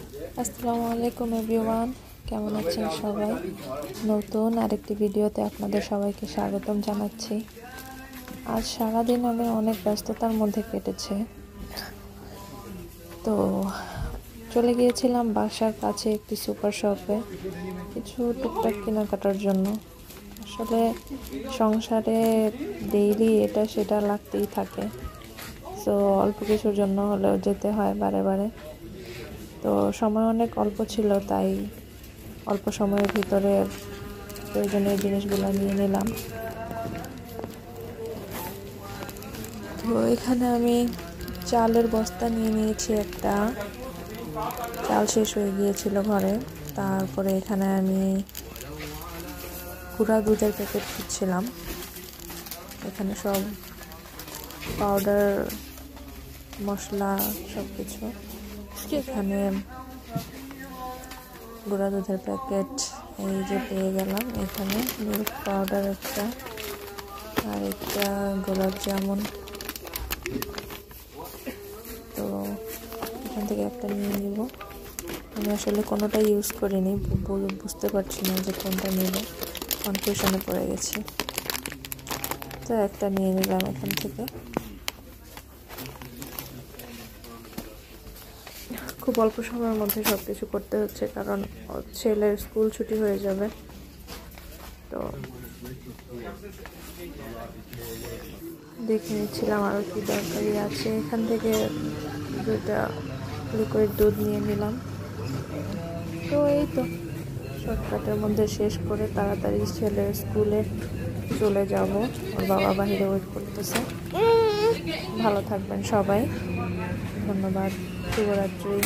আসসালামু আলাইকুম এভরিওয়ান, কেমন আছেন সবাই? নতুন আরেকটি ভিডিওতে আপনাদের সবাইকে স্বাগতম জানাচ্ছি। আজ সারাদিন অনেক ব্যস্ততার মধ্যে কেটেছে। তো চলে গিয়েছিলাম বাসার কাছে একটি সুপার শপে কিছু টুকটাক কেনাকাটার জন্য। আসলে সংসারে ডেইলি এটা সেটা লাগতেই থাকে, তো অল্প কিছুর জন্য হলেও যেতে হয় বারে বারে। তো সময় অনেক অল্প ছিল, তাই অল্প সময়ের ভিতরে প্রয়োজনীয় জিনিসগুলো নিয়ে নিলাম। তো এখানে আমি চালের বস্তা নিয়ে নিয়েছি একটা, চাল শেষ হয়ে গিয়েছিল ঘরে। তারপরে এখানে আমি গুঁড়া দুধের প্যাকেট খুঁজছিলাম। এখানে সব পাউডার, মশলা সব কিছু। এখানে গুঁড়া দুধের প্যাকেট এই যে পেয়ে গেলাম। এখানে মিল্ক পাউডার একটা, আর একটা গোলাপ জামুন। তো এখান থেকে একটা নিয়ে নিব। আমি আসলে কোনোটা ইউজ করিনি, বুঝতে পারছি না যে কোনটা নিব, কনফিউশনে পড়ে গেছি। তো একটা নিয়ে নিলাম এখান থেকে। খুব অল্প সময়ের মধ্যে সব কিছু করতে হচ্ছে, কারণ ছেলের স্কুল ছুটি হয়ে যাবে। তো দেখে নিচ্ছিলাম আরও কি দরকারি আছে। এখান থেকে দুটা লিকুইড দুধ নিয়ে নিলাম। তো এই তো শর্টকাটের মধ্যে শেষ করে তাড়াতাড়ি ছেলের স্কুলে চলে যাব। ওর বাবা বাহিরে ওয়েট করতেছে। ভালো থাকবেন সবাই, ধন্যবাদ, শুভরাত্রি।